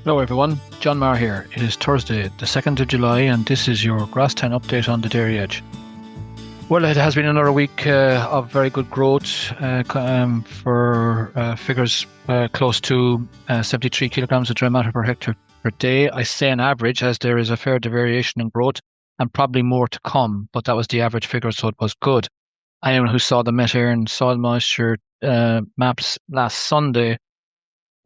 Hello everyone, John Maher here. It is Thursday, the 2nd of July, and this is your Grass10 update on the dairy edge. Well, it has been another week of very good growth for figures close to 73 kilograms of dry matter per hectare per day. I say an average as there is a fair variation in growth and probably more to come, but that was the average figure, so it was good. Anyone who saw the Maher and soil moisture maps last Sunday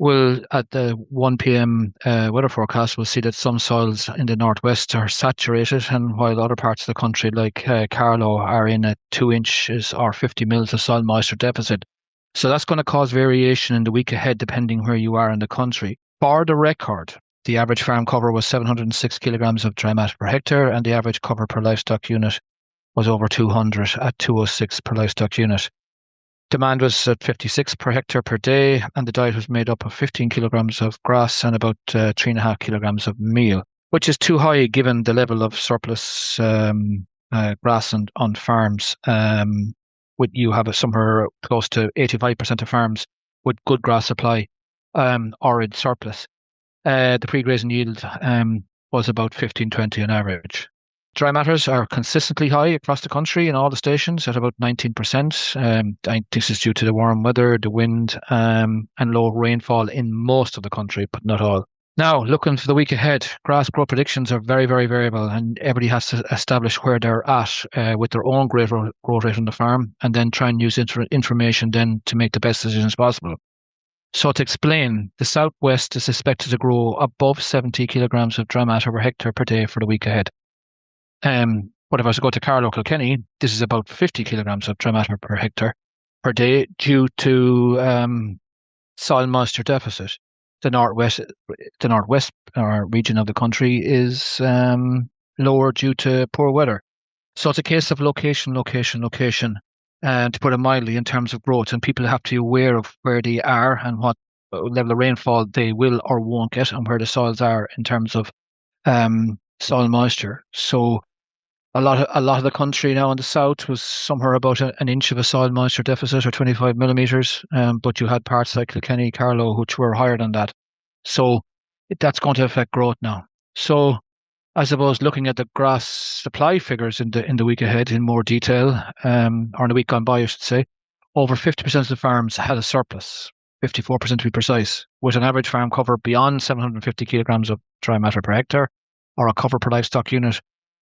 will, at the 1 p.m. Weather forecast, will see that some soils in the northwest are saturated, and while other parts of the country, like Carlow, are in a 2 inches or 50 mils of soil moisture deficit. So that's going to cause variation in the week ahead, depending where you are in the country. For the record, the average farm cover was 706 kilograms of dry matter per hectare, and the average cover per livestock unit was over 200 at 206 per livestock unit. Demand was at 56 per hectare per day, and the diet was made up of 15 kilograms of grass and about 3.5 kilograms of meal, which is too high given the level of surplus grass on farms. You have somewhere close to 85% of farms with good grass supply or in surplus. The pre-grazing yield was about 15-20 on average. Dry matters are consistently high across the country in all the stations at about 19%. I think this is due to the warm weather, the wind, and low rainfall in most of the country, but not all. Now, looking for the week ahead, grass growth predictions are very, very variable, and everybody has to establish where they're at with their own growth rate on the farm, and then try and use information then to make the best decisions possible. So to explain, the southwest is expected to grow above 70 kilograms of dry matter per hectare per day for the week ahead. But if I was to go to Carlow, Kilkenny, this is about 50 kilograms of dry matter per hectare per day due to soil moisture deficit. The northwest region of the country is lower due to poor weather. So it's a case of location, to put it mildly, in terms of growth. And people have to be aware of where they are and what level of rainfall they will or won't get, and where the soils are in terms of soil moisture. So a lot of the country now in the south was somewhere about an inch of a soil moisture deficit or 25 millimeters, but you had parts like Kilkenny, Carlow, which were higher than that. So that's going to affect growth now. So I suppose looking at the grass supply figures in the week ahead in more detail, or in the week gone by, I should say, over 50% of the farms had a surplus, 54% to be precise, with an average farm cover beyond 750 kilograms of dry matter per hectare, or a cover per livestock unit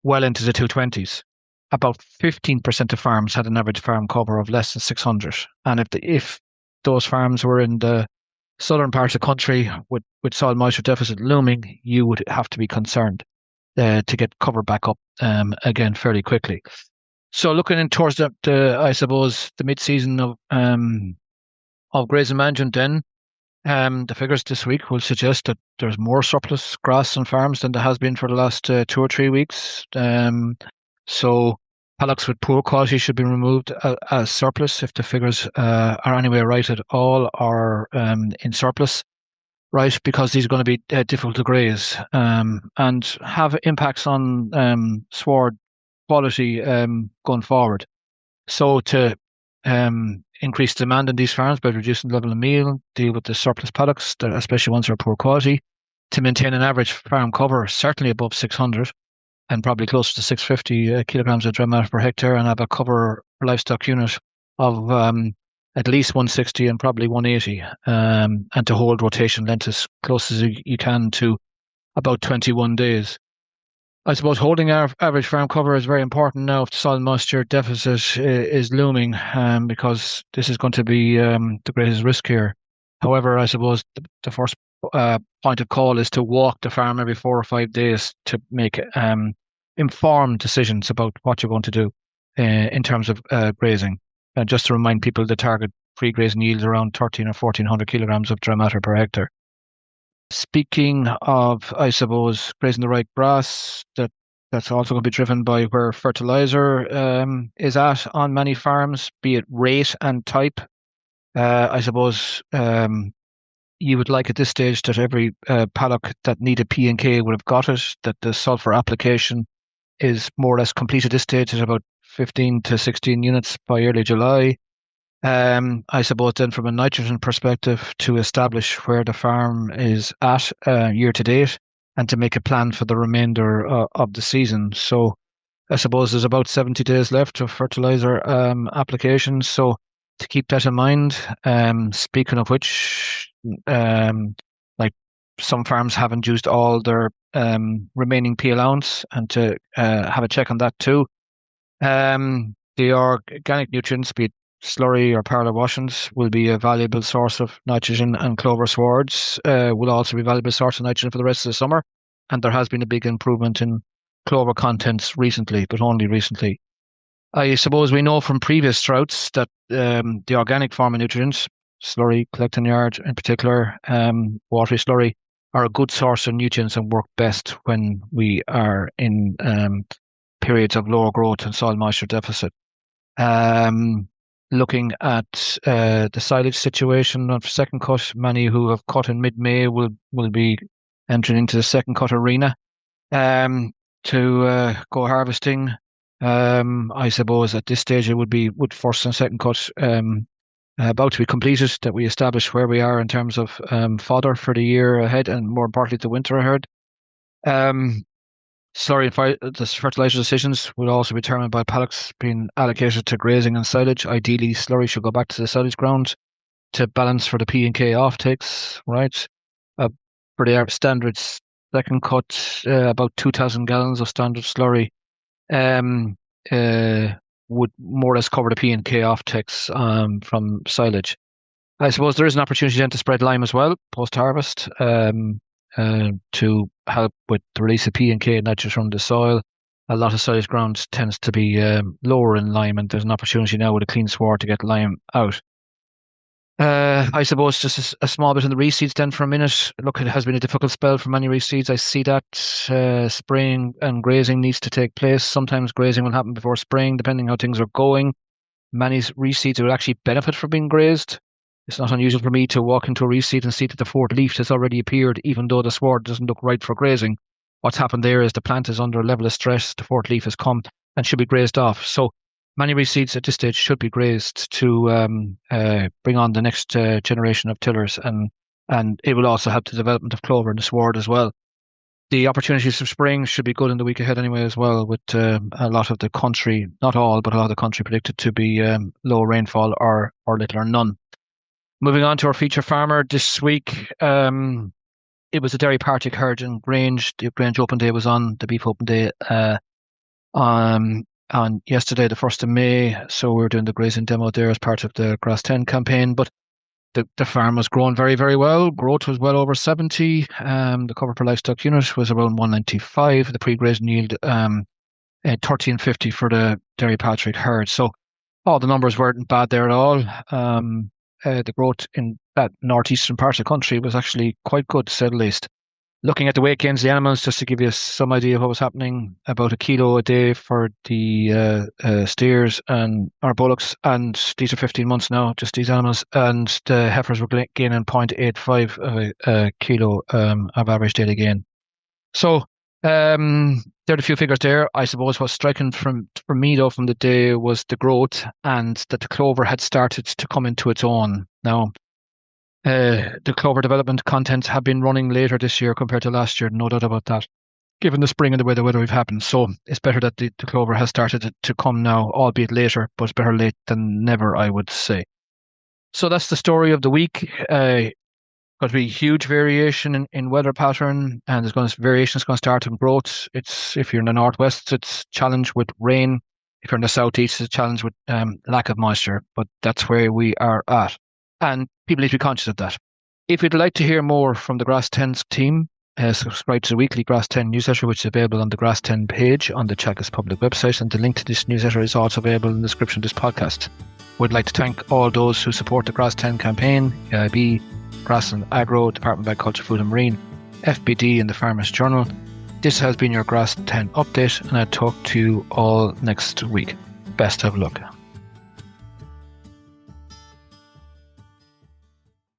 well into the 220s. About 15% of farms had an average farm cover of less than 600. And if those farms were in the southern parts of the country with soil moisture deficit looming, you would have to be concerned to get cover back up again fairly quickly. So looking in towards I suppose the mid-season of grazing management, then the figures this week will suggest that there's more surplus grass on farms than there has been for the last 2 or 3 weeks. So paddocks with poor quality should be removed as surplus if the figures are anyway right at all, or in surplus, right? Because these are going to be difficult to graze and have impacts on sward quality going forward. So to increase demand in these farms by reducing the level of meal, deal with the surplus paddocks, especially ones that are poor quality, to maintain an average farm cover certainly above 600 and probably closer to 650 kilograms of dry matter per hectare, and have a cover per livestock unit of at least 160 and probably 180, and to hold rotation length as close as you can to about 21 days. I suppose holding our average farm cover is very important now if the soil moisture deficit is looming, because this is going to be the greatest risk here. However, I suppose the first point of call is to walk the farm every 4 or 5 days to make informed decisions about what you're going to do in terms of grazing. And just to remind people, the target pre-grazing yield is around 13 or 1400 kilograms of dry matter per hectare. Speaking of, I suppose, grazing the right grass, that's also going to be driven by where fertiliser is at on many farms, be it rate and type. I suppose you would like at this stage that every paddock that needed P and K would have got it, that the sulphur application is more or less complete at this stage at about 15 to 16 units by early July. I suppose then from a nitrogen perspective to establish where the farm is at year to date and to make a plan for the remainder of the season. So I suppose there's about 70 days left of fertiliser applications. So to keep that in mind, speaking of which, like some farms haven't used all their remaining P allowance, and to have a check on that too. The organic nutrients, be it slurry or parlour washings, will be a valuable source of nitrogen, and clover swards will also be a valuable source of nitrogen for the rest of the summer. And there has been a big improvement in clover contents recently, but only recently. I suppose we know from previous droughts that the organic form of nutrients, slurry, collecting yard in particular, watery slurry, are a good source of nutrients and work best when we are in periods of lower growth and soil moisture deficit. Looking at the silage situation of second cut, many who have cut in mid-May will be entering into the second cut arena to go harvesting. I suppose at this stage it would first and second cut about to be completed, that we establish where we are in terms of fodder for the year ahead, and more importantly the winter ahead. Slurry and the fertiliser decisions will also be determined by paddocks being allocated to grazing and silage. Ideally, slurry should go back to the silage ground to balance for the P and K offtakes, right? For the standard second cut, about 2,000 gallons of standard slurry would more or less cover the P and K offtakes from silage. I suppose there is an opportunity then to spread lime as well post-harvest to help with the release of P and K nitrogen from the soil. A lot of silage ground tends to be lower in lime, and there's an opportunity now with a clean sward to get lime out. I suppose just a small bit on the reseeds then for a minute. Look, it has been a difficult spell for many reseeds. I see that spraying and grazing needs to take place. Sometimes grazing will happen before spraying, depending how things are going. Many reseeds will actually benefit from being grazed. It's not unusual for me to walk into a reseed and see that the fourth leaf has already appeared, even though the sward doesn't look right for grazing. What's happened there is the plant is under a level of stress, the fourth leaf has come and should be grazed off. So many reseeds at this stage should be grazed to bring on the next generation of tillers, and it will also help the development of clover in the sward as well. The opportunities for spraying should be good in the week ahead anyway as well, with a lot of the country, not all, but a lot of the country predicted to be low rainfall or little or none. Moving on to our feature farmer this week, it was a Derrypatrick Herd in Grange. The Grange Open Day was on, the Beef Open Day on yesterday, the 1st of May. So we were doing the grazing demo there as part of the Grass10 campaign. But the farm was growing very, very well. Growth was well over 70. The cover per livestock unit was around 195. The pre-grazing yield 1350 for the Derrypatrick Herd. So all the numbers weren't bad there at all. The growth in that northeastern part of the country was actually quite good, to say the least. Looking at the weight gains of the animals, just to give you some idea of what was happening, about 1 kilo a day for the steers and our bullocks, and these are 15 months now, just these animals, and the heifers were gaining 0.85 of a kilo of average daily gain. So there are a few figures there. I suppose what's striking for me though from the day was the growth, and that the clover had started to come into its own. Now, the clover development contents have been running later this year compared to last year, no doubt about that, given the spring and the way the weather we've happened. So it's better that the clover has started to come now, albeit later, but better late than never, I would say. So that's the story of the week. Going to be huge variation in weather pattern, and variation is going to start in growth. If you're in the northwest, it's a challenge with rain. If you're in the southeast, it's a challenge with lack of moisture. But that's where we are at, and people need to be conscious of that. If you'd like to hear more from the Grass10 team, subscribe to the weekly Grass10 newsletter, which is available on the Grass10 page on the Teagasc public website, and the link to this newsletter is also available in the description of this podcast. We'd like to thank all those who support the Grass10 campaign: EIB, Grassland Agro, Department of Agriculture, Food and Marine, FBD and the Farmers Journal. This has been your Grass10 update, and I'll talk to you all next week. Best of luck.